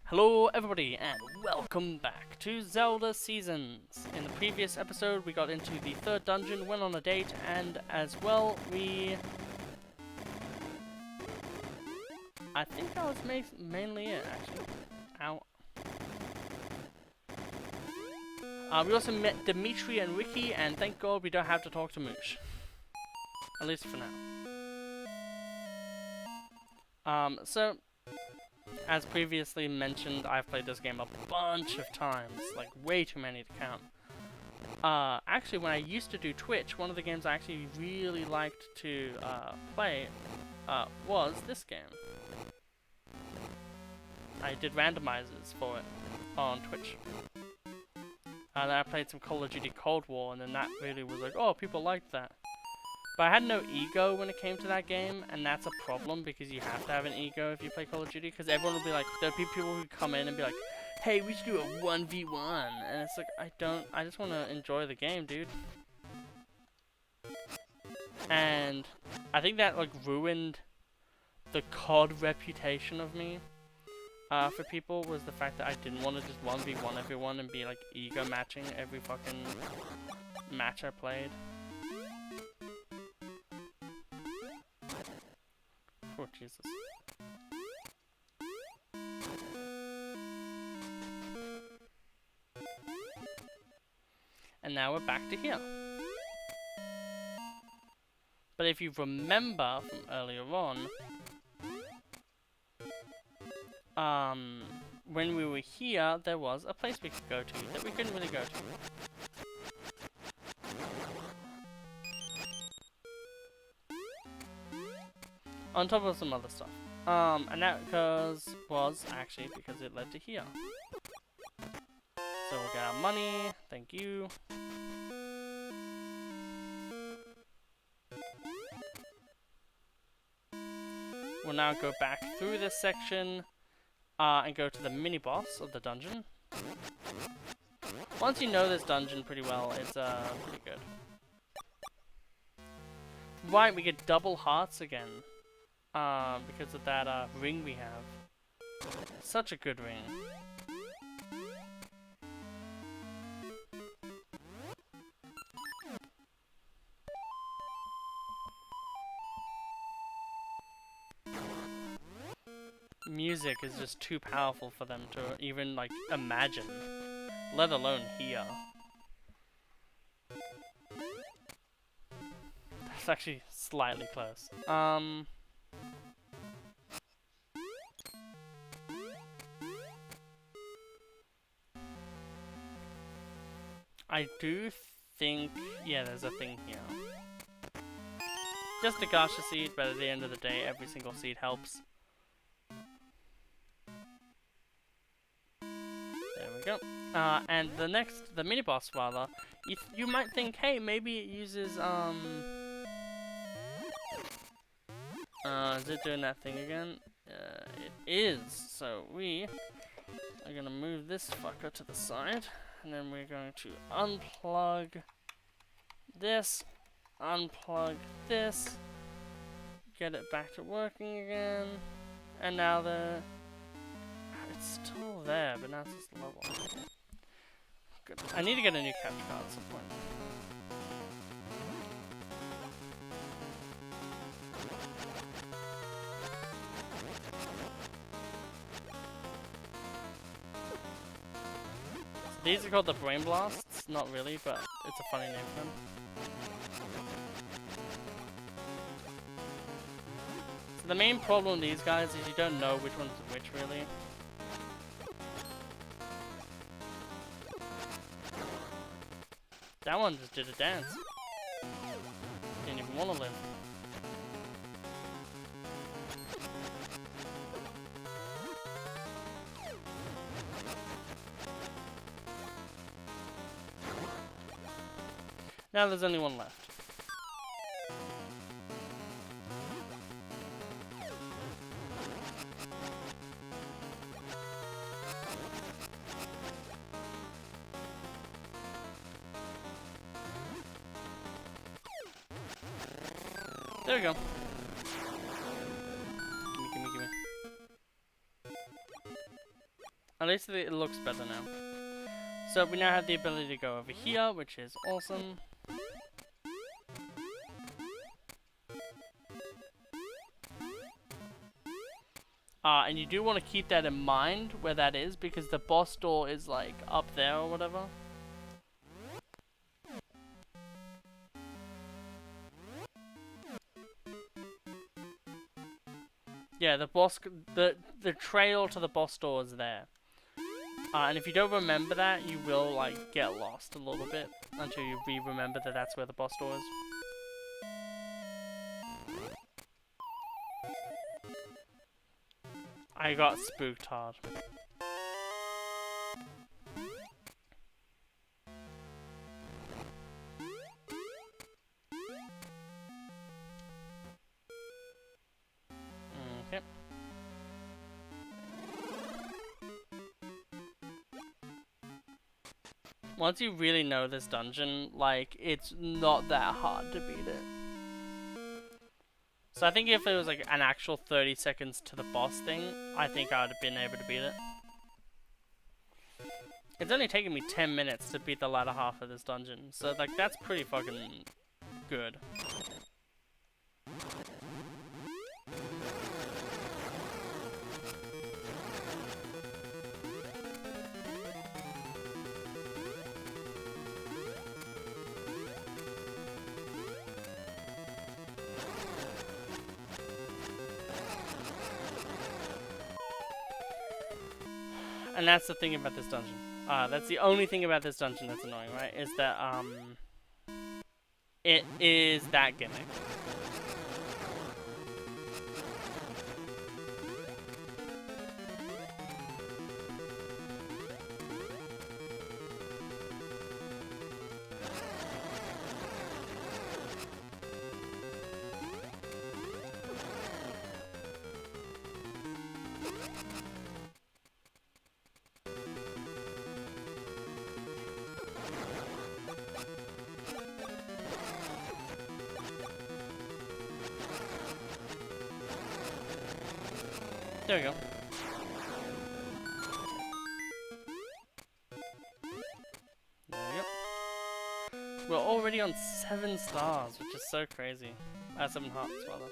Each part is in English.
Hello everybody and welcome back to Zelda Seasons. In the previous episode we got into the third dungeon, went on a date, and as well I think that was mainly it actually. Ow. We also met Dimitri and Ricky, and thank God we don't have to talk to Moosh. At least for now. So as previously mentioned, I've played this game a bunch of times, like way too many to count. Actually, when I used to do Twitch, one of the games I actually really liked to play was this game. I did randomizers for it on Twitch. And I played some Call of Duty Cold War, and then that really was like, oh, people liked that. But I had no ego when it came to that game, and that's a problem because you have to have an ego if you play Call of Duty, because everyone will be like, there'll be people who come in and be like, hey, we should do a 1v1, and it's like, I just want to enjoy the game, dude. And I think that like ruined the COD reputation of me for people, was the fact that I didn't want to just 1v1 everyone and be like ego matching every fucking match I played. Oh, Jesus. And now we're back to here. But if you remember from earlier on, when we were here, there was a place we could go to that we couldn't really go to. On top of some other stuff. And that was actually because it led to here. So we'll get our money, thank you. We'll now go back through this section and go to the mini-boss of the dungeon. Once you know this dungeon pretty well, it's pretty good. Right, we get double hearts again. Because of that ring we have. Such a good ring. Music is just too powerful for them to even like imagine, let alone hear. That's actually slightly close. I do think, yeah, there's a thing here. Just a gacha seed, but at the end of the day, every single seed helps. There we go. And the mini boss rather, you might think, hey, maybe it uses is it doing that thing again? It is. So we are gonna move this fucker to the side. And then we're going to unplug this, unplug this, get it back to working again, and now it's still there, but now it's just level. Good. I need to get a new capture card at some point. These are called the Brain Blasts, not really, but it's a funny name for them. So the main problem with these guys is you don't know which one's which, really. That one just did a dance. Didn't even want to live. Now there's only one left. There we go. Gimme, gimme, gimme. At least it looks better now. So we now have the ability to go over here, which is awesome. And you do want to keep that in mind where that is, because the boss door is like up there or whatever. Yeah, the trail to the boss door is there. And if you don't remember that, you will like get lost a little bit until you remember that that's where the boss door is. I got spooked hard. Okay. Once you really know this dungeon, like, it's not that hard to beat it. So I think if it was like an actual 30 seconds to the boss thing, I think I would have been able to beat it. It's only taken me 10 minutes to beat the latter half of this dungeon, so like that's pretty fucking good. And that's the thing about this dungeon. That's the only thing about this dungeon that's annoying, right? Is that, it is that gimmick. There we go. There we go. We're already on 7 stars, which is so crazy. 7 hearts, rather.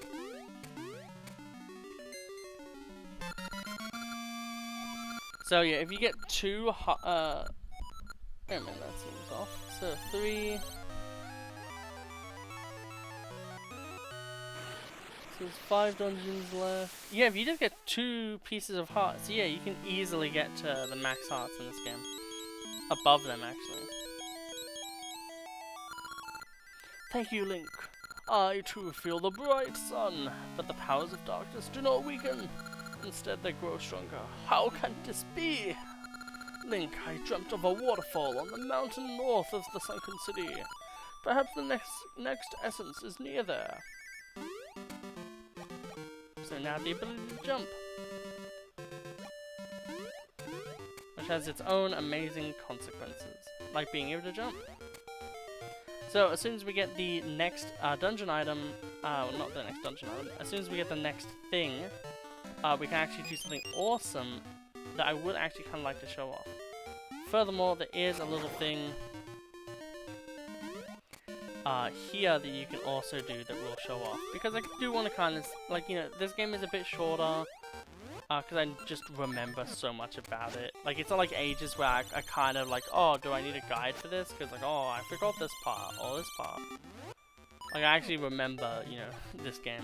So yeah, if you get 2 wait a minute, that seems off. So 3. So there's 5 dungeons left. Yeah, if you just get 2 pieces of hearts, yeah, you can easily get to the max hearts in this game. Above them, actually. Thank you, Link. I too feel the bright sun, but the powers of darkness do not weaken. Instead, they grow stronger. How can this be? Link, I dreamt of a waterfall on the mountain north of the sunken city. Perhaps the next essence is near there. So now the ability to jump, which has its own amazing consequences, like being able to jump. So as soon as we get the next dungeon item, well, not the next dungeon item, as soon as we get the next thing, we can actually do something awesome that I would actually kind of like to show off. Furthermore, there is a little thing here that you can also do that will show off, because I do want to kind of, like, you know, this game is a bit shorter, because I just remember so much about it. Like, it's not like ages where I kind of like, oh, do I need a guide for this? Because, like, oh, I forgot this part, or this part. Like, I actually remember, you know, this game.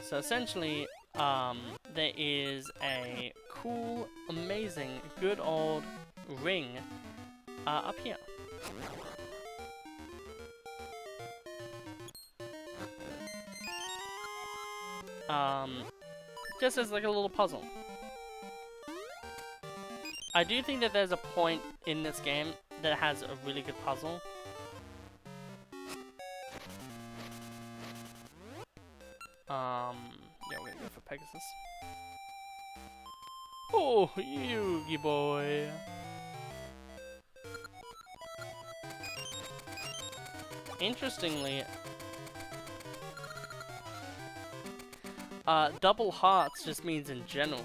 So essentially, there is a cool, amazing, good old ring up here. Just as like a little puzzle. I do think that there's a point in this game that has a really good puzzle. Yeah, we're gonna go for Pegasus. Oh, Yugi boy. double hearts just means in general.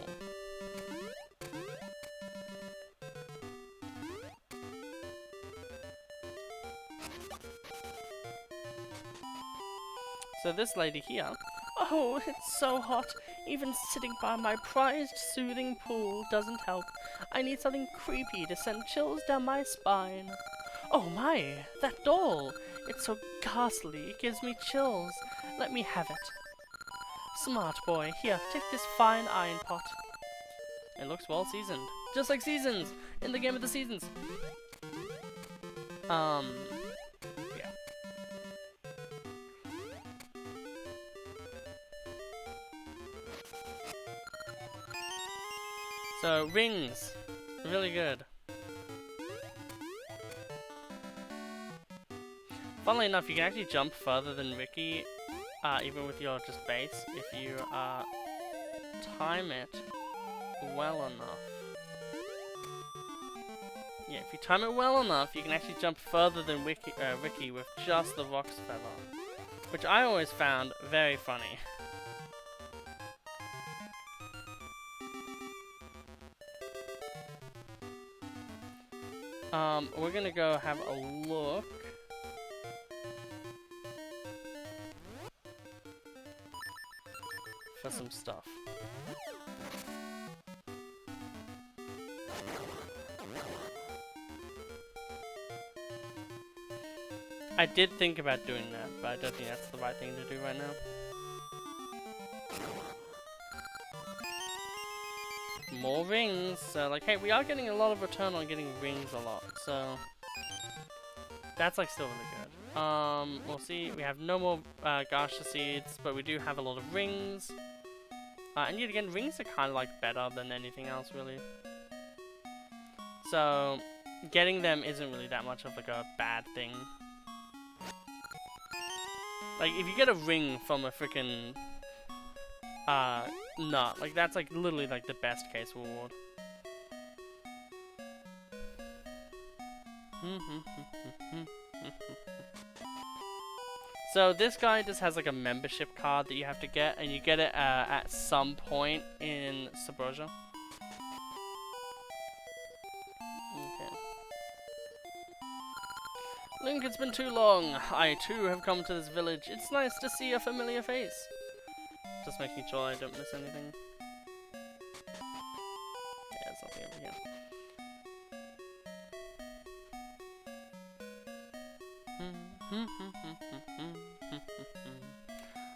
So this lady here. Oh, it's so hot. Even sitting by my prized soothing pool doesn't help. I need something creepy to send chills down my spine. Oh my, that doll. It's so ghastly, it gives me chills. Let me have it. Smart boy, here, take this fine iron pot. It looks well seasoned. Just like Seasons! In the game of the Seasons! Yeah. So, rings. Really good. Funnily enough, you can actually jump further than Ricky, even with your just base, if you time it well enough. Yeah, if you time it well enough, you can actually jump further than Ricky with just the Vox Feather, which I always found very funny. We're gonna go have a look. For some stuff. I did think about doing that, but I don't think that's the right thing to do right now. More rings, so like, hey, we are getting a lot of return on getting rings a lot, so that's like still really good. We'll see, we have no more Garsha seeds, but we do have a lot of rings. And yet again, rings are kind of like better than anything else really. So, getting them isn't really that much of like a bad thing. Like, if you get a ring from a freaking nut, like that's like literally like the best case reward. So this guy just has like a membership card that you have to get, and you get it at some point in Subrosia. Okay. Link, it's been too long. I too have come to this village. It's nice to see a familiar face. Just making sure I don't miss anything. Yeah, there's nothing over here.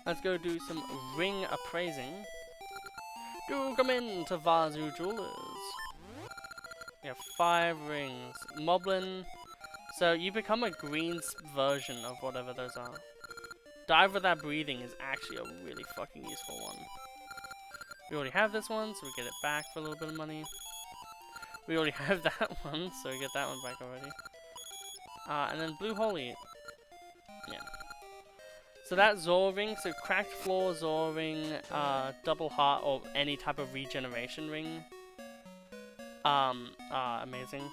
Let's go do some ring appraising. Do come in to Vazu Jewelers. We have 5 rings. Moblin. So you become a green version of whatever those are. Dive Without Breathing is actually a really fucking useful one. We already have this one, so we get it back for a little bit of money. We already have that one, so we get that one back already. And then Blue Holy. Yeah. So that Zor ring, so Cracked Floor, Zor ring, Double Heart, or any type of regeneration ring. Amazing.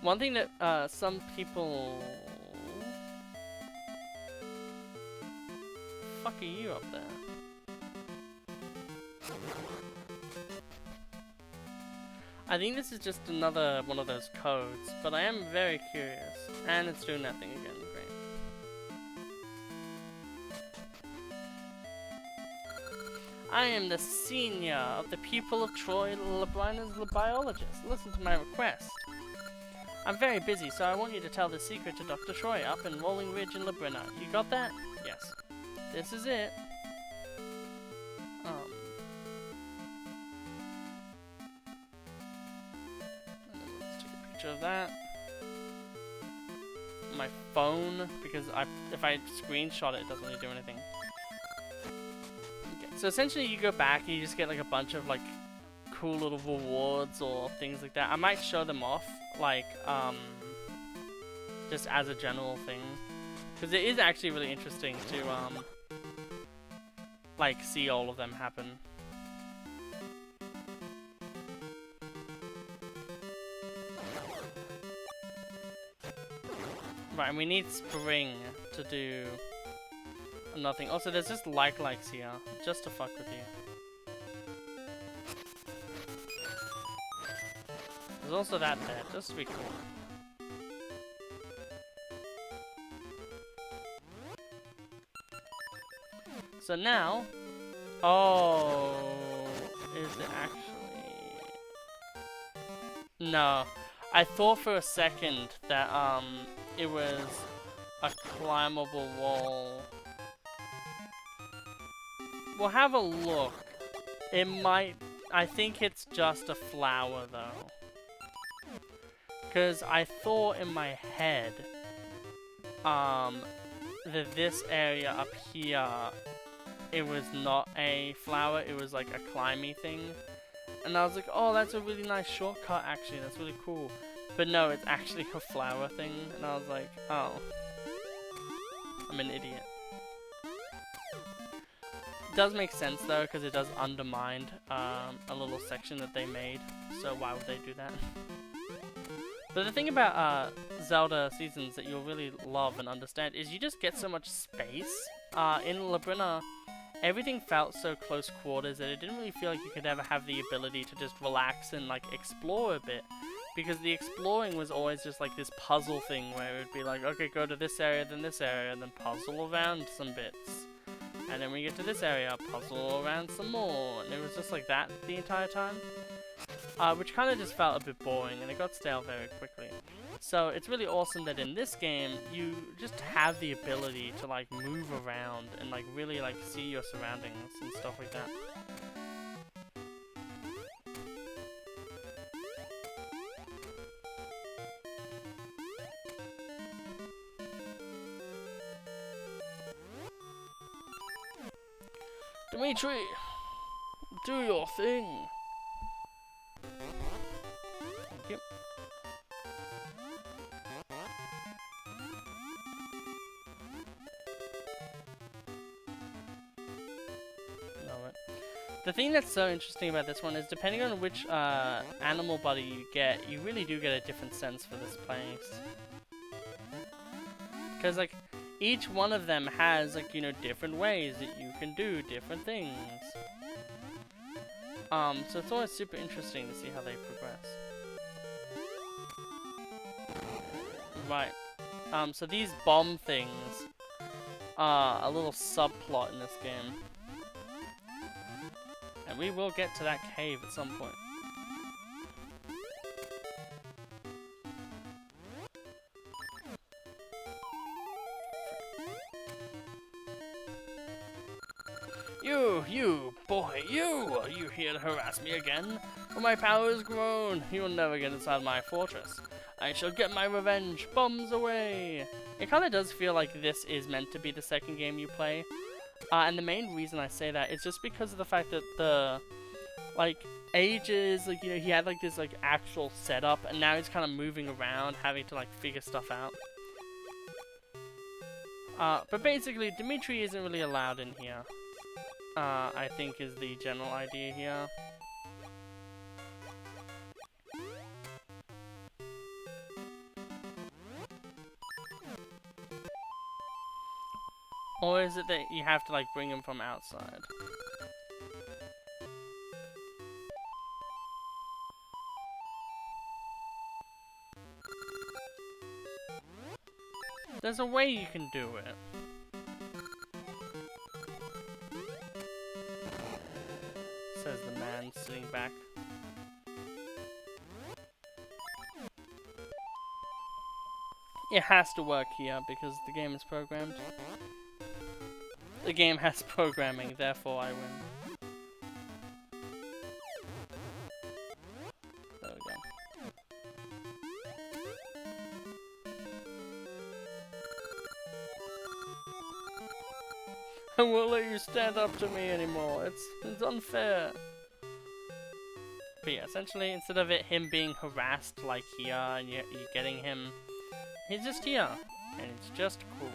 One thing that some people... Fuck are you up there? I think this is just another one of those codes, but I am very curious. And it's doing that thing again, great. I am the senior of the pupil of Troy Labrina's biologist. Listen to my request. I'm very busy, so I want you to tell the secret to Dr. Troy up in Rolling Ridge in Labrina. You got that? Yes. This is it. And then let's take a picture of that. My phone, because if I screenshot it, it doesn't really do anything. Okay, so essentially you go back and you just get like a bunch of like cool little rewards or things like that. I might show them off, like, just as a general thing. Because it is actually really interesting to, like, see all of them happen. Right, and we need spring to do nothing. Also, there's just likes here, just to fuck with you. There's also that there, just to be cool. So now, oh, is it actually? No, I thought for a second that it was a climbable wall. We'll have a look. It might. I think it's just a flower though, because I thought in my head that this area up here, it was not a flower, it was like a climby thing. And I was like, oh, that's a really nice shortcut actually, that's really cool. But no, it's actually a flower thing. And I was like, oh, I'm an idiot. It does make sense though, because it does undermine a little section that they made. So why would they do that? But the thing about Zelda Seasons that you'll really love and understand is you just get so much space. In Labrina, everything felt so close quarters that it didn't really feel like you could ever have the ability to just relax and like explore a bit. Because the exploring was always just like this puzzle thing where it would be like, okay, go to this area, then this area, and then puzzle around some bits. And then we get to this area, puzzle around some more. And it was just like that the entire time. Which kind of just felt a bit boring, and it got stale very quickly. So it's really awesome that in this game, you just have the ability to like move around and like really like see your surroundings and stuff like that. Dimitri, do your thing. Thank you. The thing that's so interesting about this one is depending on which animal buddy you get, you really do get a different sense for this place. Because like, each one of them has like, you know, different ways that you can do different things. So it's always super interesting to see how they progress. Right. So these bomb things are a little subplot in this game. And we will get to that cave at some point. You, boy, you! Are you here to harass me again? Well, my power has grown. You will never get inside my fortress. I shall get my revenge. Bombs away! It kind of does feel like this is meant to be the second game you play. And the main reason I say that is just because of the fact that the, like, ages, like, you know, he had, like, this, like, actual setup, and now he's kind of moving around, having to, like, figure stuff out. But basically, Dimitri isn't really allowed in here. I think is the general idea here. Or is it that you have to like bring him from outside? There's a way you can do it. Says the man sitting back. It has to work here because the game is programmed. The game has programming, therefore I win. There we go. I won't let you stand up to me anymore. It's unfair. But yeah, essentially, instead of him being harassed like here, and you're getting him, he's just here, and it's just cool.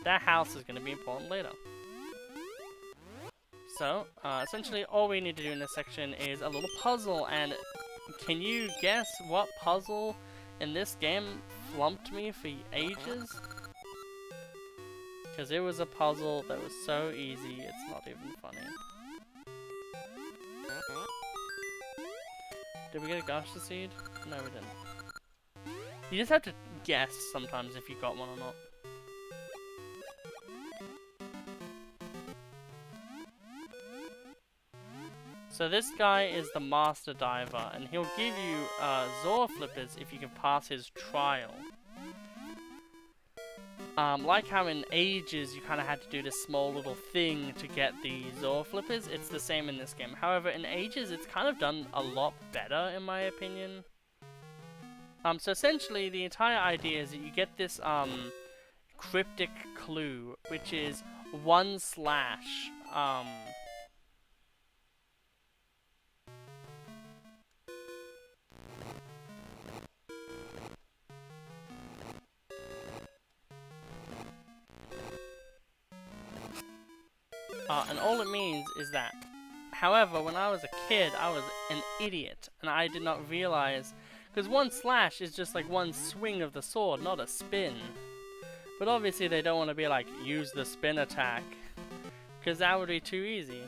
That house is going to be important later. So, essentially, all we need to do in this section is a little puzzle, and can you guess what puzzle in this game flumped me for ages. Because it was a puzzle that was so easy, it's not even funny. Did we get a Gashta seed? No, we didn't. You just have to guess sometimes if you got one or not. So this guy is the Master Diver, and he'll give you Zora Flippers if you can pass his trial. Like how in Ages you kind of had to do this small little thing to get the Zora Flippers, it's the same in this game. However, in Ages it's kind of done a lot better in my opinion. So essentially the entire idea is that you get this cryptic clue, which is 1 slash and all it means is that, however, when I was a kid, I was an idiot, and I did not realize, because 1 slash is just like 1 swing of the sword, not a spin. But obviously they don't want to be like, use the spin attack, because that would be too easy.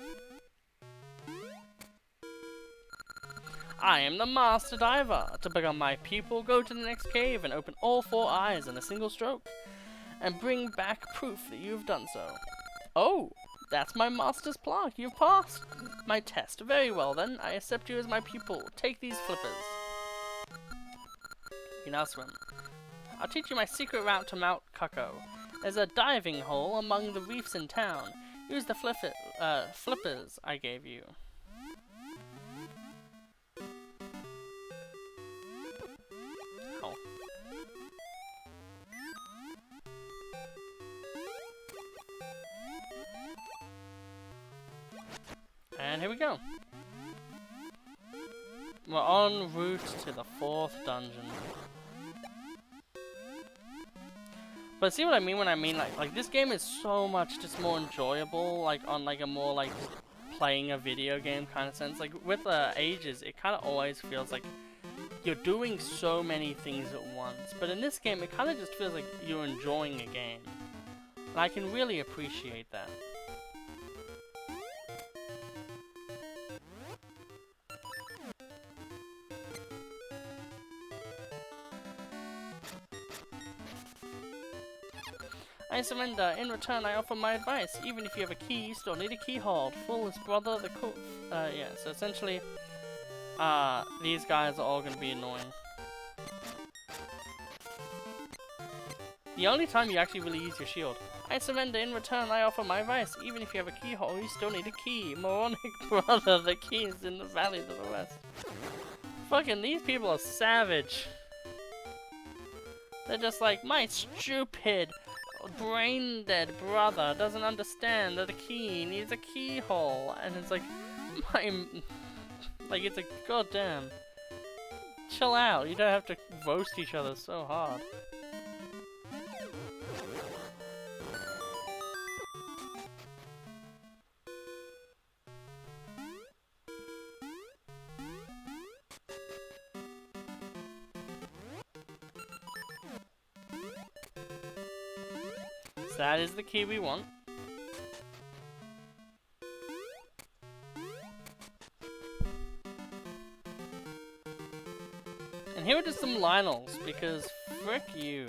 I am the Master Diver. To become my pupil, go to the next cave and open all 4 eyes in a single stroke, and bring back proof that you have done so. Oh! That's my master's plaque. You've passed my test. Very well then. I accept you as my pupil. Take these flippers. You now swim. I'll teach you my secret route to Mount Cuckoo. There's a diving hole among the reefs in town. Use the flippers I gave you. Oh. And here we go. We're en route to the 4th dungeon. But see what I mean when I mean like this game is so much just more enjoyable, like on like a more like just playing a video game kind of sense. Like with Ages, it kind of always feels like you're doing so many things at once. But in this game, it kind of just feels like you're enjoying a game. And I can really appreciate that. I surrender. In return, I offer my advice. Even if you have a key, you still need a keyhold. Fool his brother, the cook. Yeah, so essentially, these guys are all going to be annoying. The only time you actually really use your shield. I surrender. In return, I offer my advice. Even if you have a keyhole, you still need a key. Moronic brother, the key is in the valley to the west. Fucking, these people are savage. They're just like, my stupid brain dead brother doesn't understand that a key needs a keyhole, and it's like, it's like, goddamn, chill out, you don't have to roast each other so hard. So that is the key we want. And here are just some Lionels, because frick you.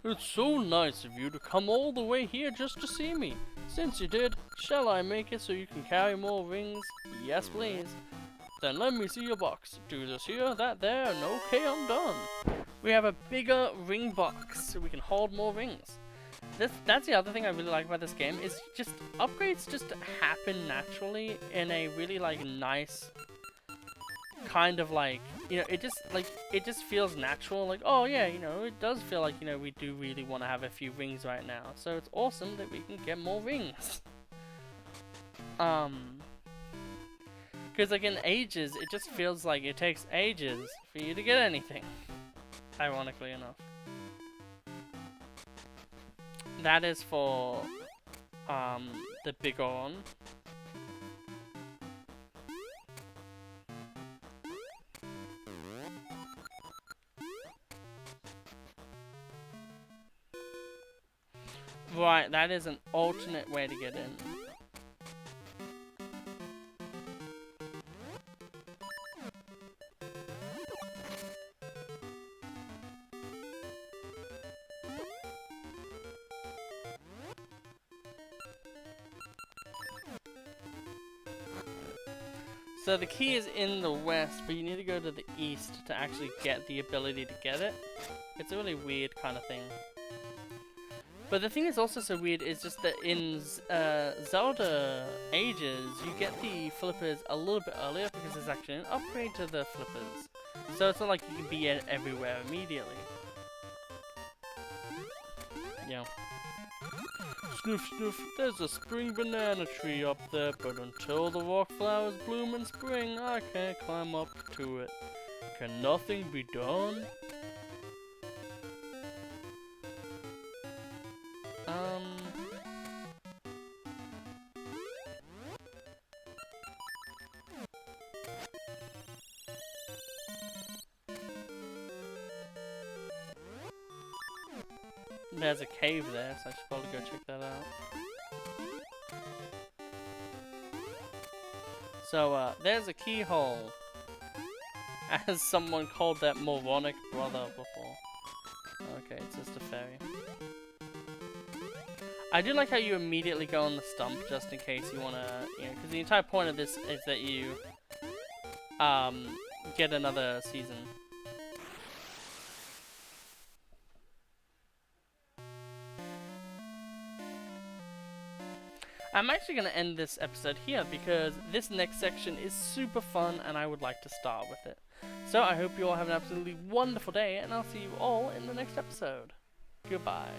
It's so nice of you to come all the way here just to see me. Since you did, shall I make it so you can carry more rings? Yes, please. Then let me see your box. Do this here, that there, and okay, I'm done. We have a bigger ring box, so we can hold more rings. That's the other thing I really like about this game, is just upgrades just happen naturally in a really like nice kind of like, you know, it just feels natural, like, oh yeah, you know, it does feel like, you know, we do really want to have a few rings right now. So it's awesome that we can get more rings. Because like in Ages, it just feels like it takes ages for you to get anything. Ironically enough. That is for the big one. Right, that is an alternate way to get in. So the key is in the west, but you need to go to the east to actually get the ability to get it. It's a really weird kind of thing. But the thing that's also so weird is just that in Zelda Ages, you get the flippers a little bit earlier because there's actually an upgrade to the flippers. So it's not like you can be everywhere immediately. Yeah. Sniff, sniff, there's a spring banana tree up there, but until the rock flowers bloom in spring, I can't climb up to it. Can nothing be done? There's a cave there, so I should probably go check that out. So, there's a keyhole. As someone called that moronic brother before. Okay, it's just a fairy. I do like how you immediately go on the stump, just in case you wanna, you know, because the entire point of this is that you, get another season. I'm actually going to end this episode here because this next section is super fun and I would like to start with it. So I hope you all have an absolutely wonderful day and I'll see you all in the next episode. Goodbye.